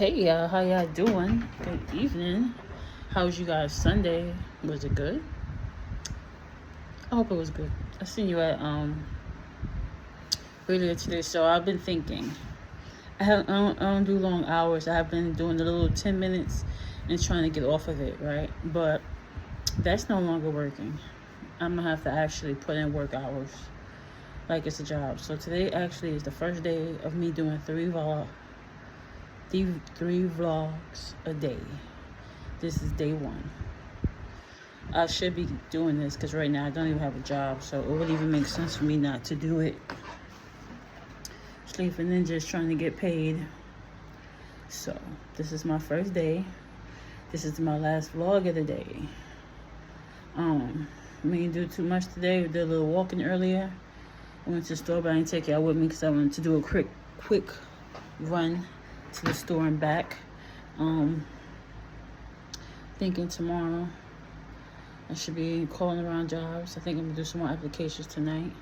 Hey y'all, how y'all doing? Good evening. How was you guys Sunday? Was it good? I hope it was good. I seen you at earlier today, so I've been thinking. I don't do long hours. I've been doing the little 10 minutes and trying to get off of it, right? But that's no longer working. I'm gonna have to actually put in work hours like it's a job. So today actually is the first day of me doing three vlogs a day. This is day one. I should be doing this because right now I don't even have a job, so it would even make sense for me not to do it. Sleeping Ninja trying to get paid. So this is my first day. This is my last vlog of the day. We didn't do too much today. We did a little walking earlier. I went to the store, but I didn't take y'all with me because I wanted to do a quick run to the store and back. Thinking tomorrow I should be calling around jobs. I think I'm gonna do some more applications tonight.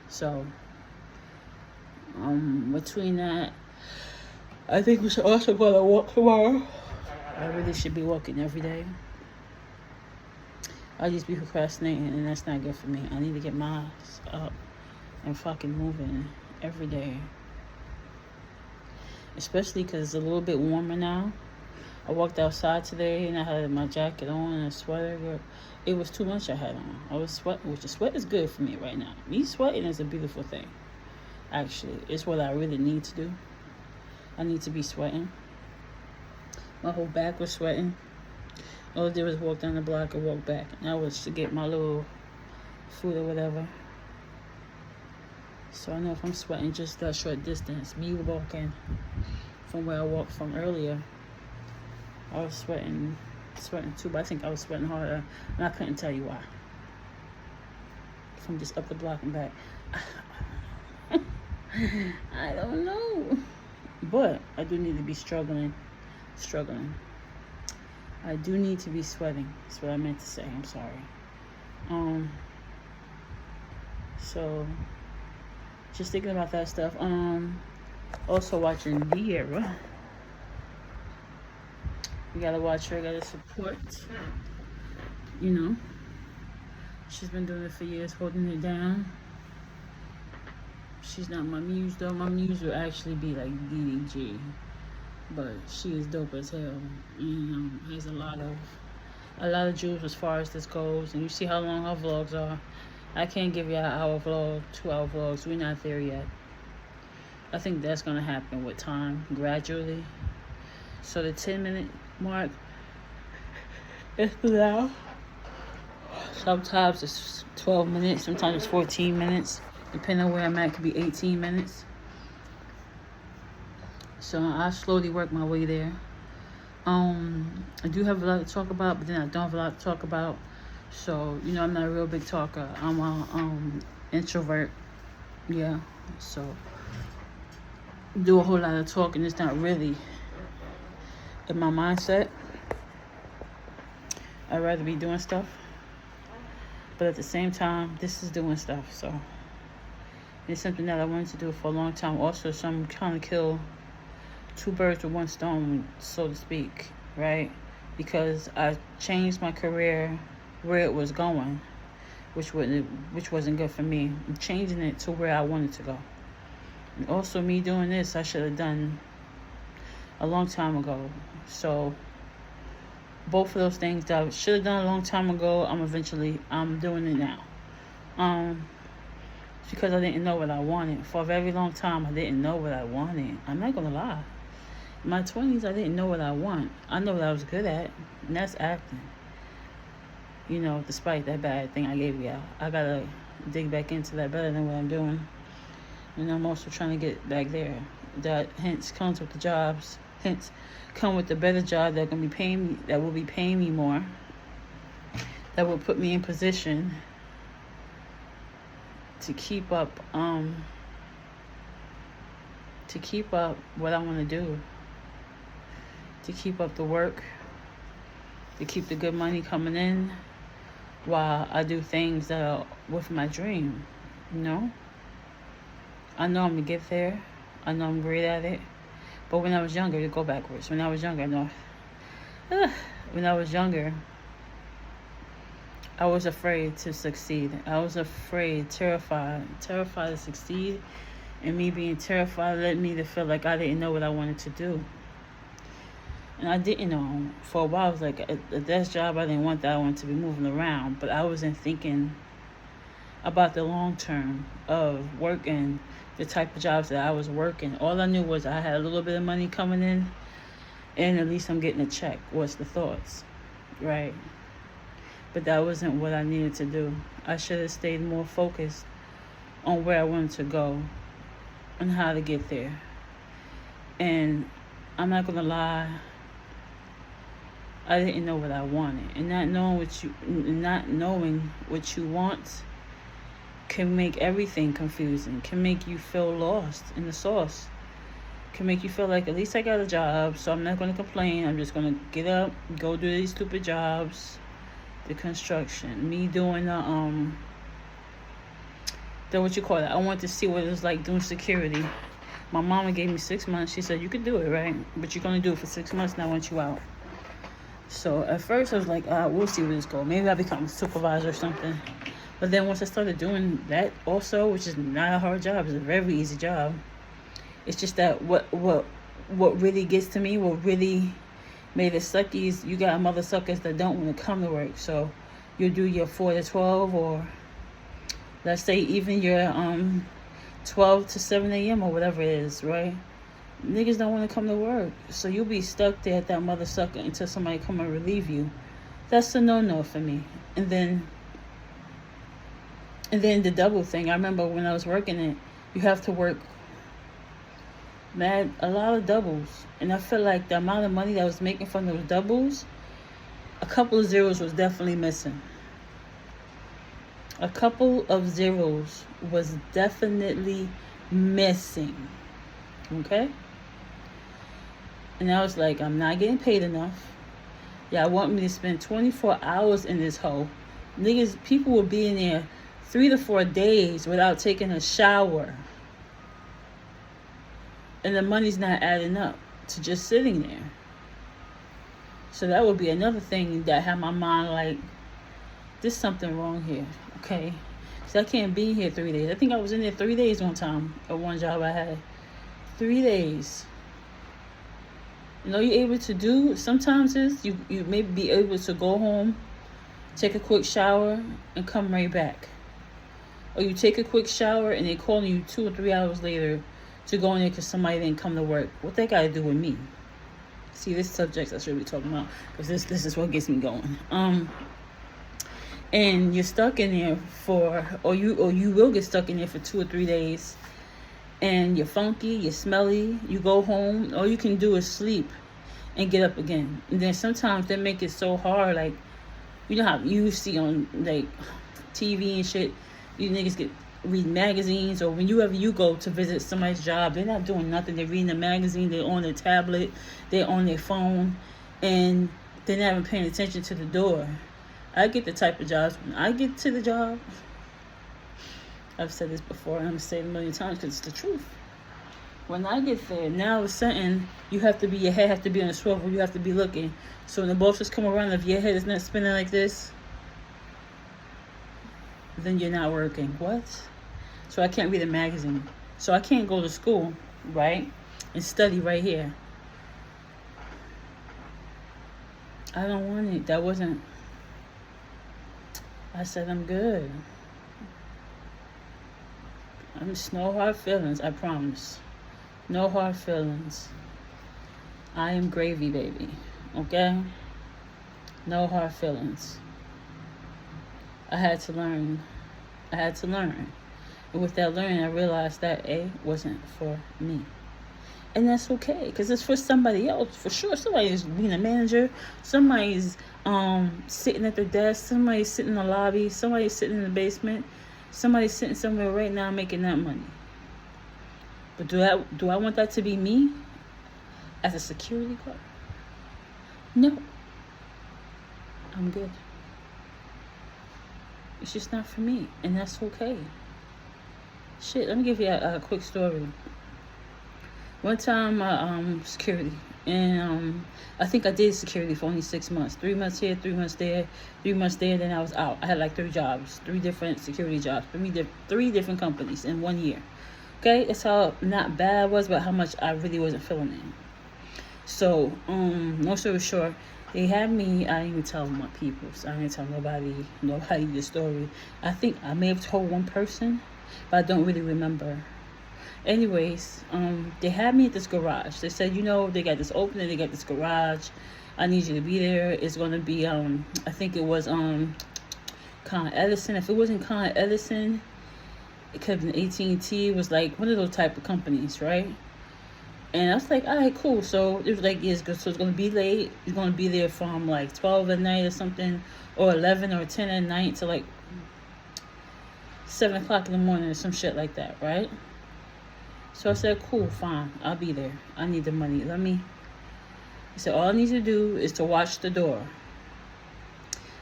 So between that, I think we should also go to walk tomorrow. I really should be walking every day. I just be procrastinating, and that's not good for me. I need to get my ass up and fucking moving every day. Especially because it's a little bit warmer now. I walked outside today and I had my jacket on and a sweater. It was too much I had on. I was sweating, which the sweat is good for me right now. Me sweating is a beautiful thing. Actually, it's what I really need to do. I need to be sweating. My whole back was sweating. All I did was walk down the block and walk back. And that was to get my little food or whatever. So I know if I'm sweating just that short distance, me walking from where I walked from earlier, I was sweating too, but I think I was sweating harder, and I couldn't tell you why. From just up the block and back. I don't know. But I do need to be struggling. I do need to be sweating. That's what I meant to say. I'm sorry. So just thinking about that stuff. Also watching Vieira. You gotta watch her, gotta support. You know, she's been doing it for years, holding it down. She's not my muse though. My muse would actually be like DDG, but she is dope as hell. Has a lot of jewels as far as this goes. And you see how long her vlogs are. I can't give you an hour vlog, 2-hour vlogs. We're not there yet. I think that's gonna happen with time, gradually. So the 10-minute mark is now. Sometimes it's 12 minutes, sometimes it's 14 minutes. Depending on where I'm at, it could be 18 minutes. So I slowly work my way there. I do have a lot to talk about, but then I don't have a lot to talk about. So, I'm not a real big talker. I'm a introvert. Yeah. So do a whole lot of talking. It's not really in my mindset. I'd rather be doing stuff. But at the same time, this is doing stuff. So it's something that I wanted to do for a long time. Also, so I'm trying to kill two birds with one stone, so to speak, right? Because I changed my career where it was going, which wasn't good for me. I'm changing it to where I wanted to go. And also, me doing this, I should have done a long time ago. So both of those things that I should have done a long time ago, I'm doing it now. It's because I didn't know what I wanted. For a very long time, I didn't know what I wanted. I'm not gonna lie. In my 20s, I didn't know what I want. I know what I was good at, and that's acting. Despite that bad thing I gave y'all, I gotta dig back into that better than what I'm doing. And I'm also trying to get back there. That hence comes with the jobs. Hence come with the better job that will be paying me more. That will put me in position to keep up what I want to do, to keep up the work, to keep the good money coming in while I do things that are with my dream. I know I'm gonna get there. I know I'm great at it. But when I was younger, to go backwards. When I was younger, no. When I was younger, I was afraid to succeed. I was afraid, terrified to succeed. And me being terrified led me to feel like I didn't know what I wanted to do. And I didn't know. For a while, I was like, a desk job, I didn't want that. I wanted to be moving around. But I wasn't thinking about the long term of working, the type of jobs that I was working. All I knew was I had a little bit of money coming in, and at least I'm getting a check. What's the thoughts, right? But that wasn't what I needed to do. I should have stayed more focused on where I wanted to go and how to get there. And I'm not gonna lie, I didn't know what I wanted. And not knowing what you want can make everything confusing, can make you feel lost in the sauce, can make you feel like, at least I got a job, so I'm not going to complain. I'm just going to get up, go do these stupid jobs, the construction, me doing the what you call it, I wanted to see what it was like doing security. My mama gave me 6 months. She said, you could do it, right? But you're going to do it for 6 months, and I want you out. So at first I was like, we'll see where this goes. Maybe I'll become a supervisor or something. But then once I started doing that also, which is not a hard job, it's a very easy job. It's just that what really gets to me, what really made it sucky is you got mother suckers that don't want to come to work. So you'll do your 4 to 12, or let's say even your 12 to 7 a.m. or whatever it is, right? Niggas don't want to come to work. So you'll be stuck there at that mother sucker until somebody come and relieve you. That's a no-no for me. And then the double thing, I remember when I was working it, you have to work a lot of doubles. And I feel like the amount of money that I was making from those doubles, a couple of zeros was definitely missing. A couple of zeros was definitely missing. Okay? And I was like, I'm not getting paid enough. Y'all want me to spend 24 hours in this hole. Niggas, people will be in there 3 to 4 days without taking a shower. And the money's not adding up to just sitting there. So that would be another thing that had my mind like, there's something wrong here, okay? So I can't be here 3 days. I think I was in there 3 days one time at one job I had. 3 days. You know, you're able to do sometimes is you may be able to go home, take a quick shower, and come right back. Or you take a quick shower and they're calling you 2 or 3 hours later to go in there because somebody didn't come to work. What that got to do with me? See, this subject I should be talking about, because this is what gets me going. And you're stuck in there or you will get stuck in there for 2 or 3 days, and you're funky, you're smelly. You go home, all you can do is sleep and get up again. And then sometimes they make it so hard, like, you know how you see on like TV and shit, you niggas read magazines, or whenever you go to visit somebody's job, they're not doing nothing. They're reading the magazine, they're on their tablet, they're on their phone, and they're not even paying attention to the door. I get the type of jobs, when I get to the job, I've said this before and I'm going to say it a million times because it's the truth. When I get there, now it's something, your head has to be on a swivel, you have to be looking. So when the bosses come around, if your head is not spinning like this, then you're not working. What? So I can't read a magazine. So I can't go to school, right, and study right here. I don't want it. That wasn't, I said I'm good. I'm just no hard feelings, I promise. No hard feelings. I am gravy, baby. Okay? No hard feelings. I had to learn. And with that learning, I realized that wasn't for me. And that's okay, because it's for somebody else, for sure. Somebody's being a manager. Somebody's sitting at their desk. Somebody's sitting in the lobby. Somebody's sitting in the basement. Somebody's sitting somewhere right now making that money. But do I want that to be me as a security guard? No. I'm good. It's just not for me, and that's okay. Shit, let me give you a quick story. One time, security, and I think I did security for only 6 months. 3 months here, 3 months there, 3 months there. Then I was out. I had like 3 jobs, 3 different security jobs, 3 different companies in 1 year. Okay, that's how not bad it was, but how much I really wasn't feeling it. So, long story short, they had me. I didn't even tell my peoples. I didn't tell nobody the story. I think I may have told one person, but I don't really remember. Anyways, they had me at this garage. They said, they got this opening, they got this garage. I need you to be there. It's gonna be I think it was Con Edison. If it wasn't Con Edison, it could have been AT&T. It was like one of those type of companies, right? And I was like, all right, cool. So it was like, yes, so it's gonna be late. It's gonna be there from like 12 at night or something, or 11 or 10 at night to like 7 o'clock in the morning or some shit like that, right? So I said, cool, fine, I'll be there. I need the money. He said, all I need you to do is to watch the door.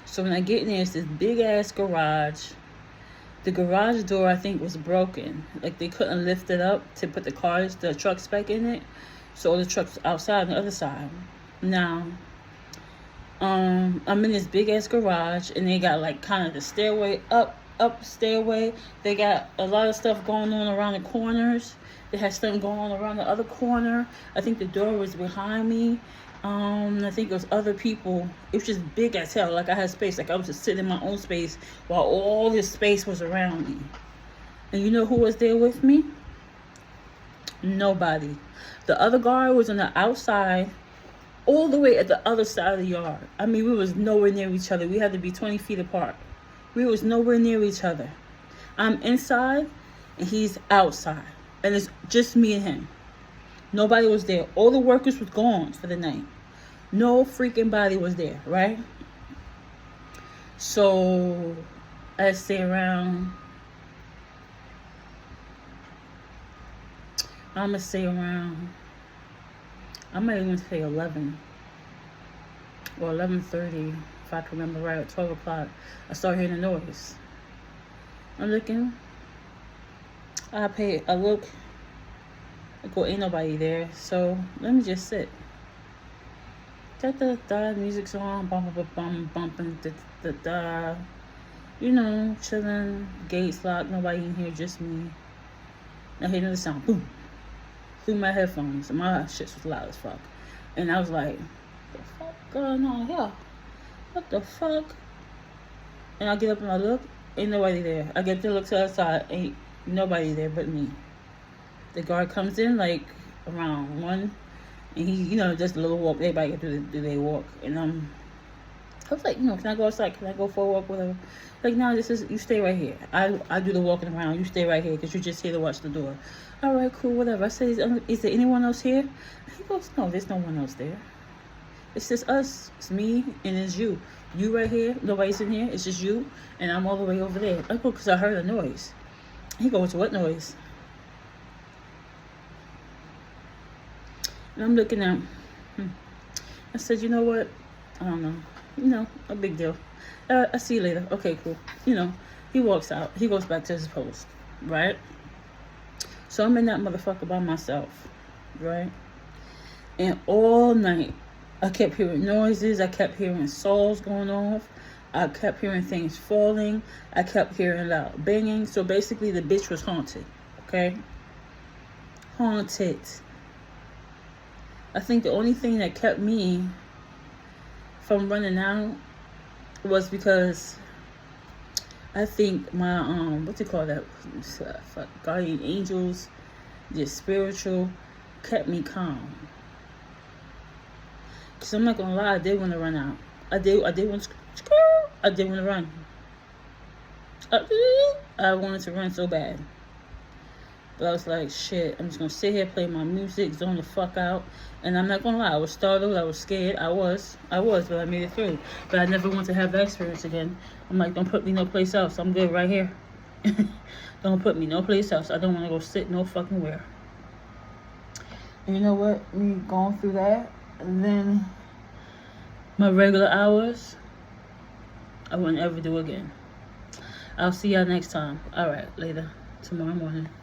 So when I get in there, it's this big ass garage. The garage door, I think, was broken. Like they couldn't lift it up to put the trucks back in it. So all the trucks outside on the other side. Now, I'm in this big ass garage, and they got like kind of the stairway up stairway. They got a lot of stuff going on around the corners. They had something going on around the other corner. I think the door was behind me. I think it was other people. It was just big as hell. Like I had space. Like I was just sitting in my own space while all this space was around me. And you know who was there with me? Nobody. The other guard was on the outside, all the way at the other side of the yard. I mean, we was nowhere near each other. We had to be 20 feet apart. We was nowhere near each other. I'm inside and he's outside. And it's just me and him. Nobody was there. All the workers was gone for the night. No freaking body was there, right? So I stay around. I'm going to stay around. I might even say 11 or 11:30, if I can remember right, at 12 o'clock. I start hearing a noise. I'm looking. I look. I go, ain't nobody there. So let me just sit. Music's on, bumping, chilling. Gates locked, nobody in here, just me. I hear another sound, boom, through my headphones, and my shit was loud as fuck. And I was like, what the fuck going on here? What the fuck? And I get up and I look, ain't nobody there. I get to look to the other side, ain't nobody there but me. The guard comes in like around 1, and he, just a little walk. Everybody do they walk, and I was like, can I go outside? Can I go for a walk? Whatever. Like, no, you stay right here. I do the walking around. You stay right here because you're just here to watch the door. All right, cool, whatever. I said, is there anyone else here? He goes, no, there's no one else there. It's just us. It's me and it's you. You right here. Nobody's in here. It's just you, and I'm all the way over there. I go, because I heard a noise. He goes, what noise? And I'm looking at I said, you know what? I don't know. No big deal. I'll see you later. Okay, cool. He walks out. He goes back to his post, right? So I'm in that motherfucker by myself, right? And all night, I kept hearing noises. I kept hearing saws going off. I kept hearing things falling. I kept hearing loud banging. So basically, the bitch was haunted, okay? Haunted. I think the only thing that kept me from running out was because I think my what do you call that? Guardian angels, just spiritual, kept me calm. Cause I'm not gonna lie, I did want to run out. I did want to run. I wanted to run so bad. But I was like, shit, I'm just going to sit here, play my music, zone the fuck out. And I'm not going to lie, I was startled, I was scared. I was, but I made it through. But I never want to have that experience again. I'm like, don't put me no place else. I'm good right here. Don't put me no place else. I don't want to go sit no fucking where. And you know what? Me going through that, and then my regular hours, I wouldn't ever do again. I'll see y'all next time. All right, later. Tomorrow morning.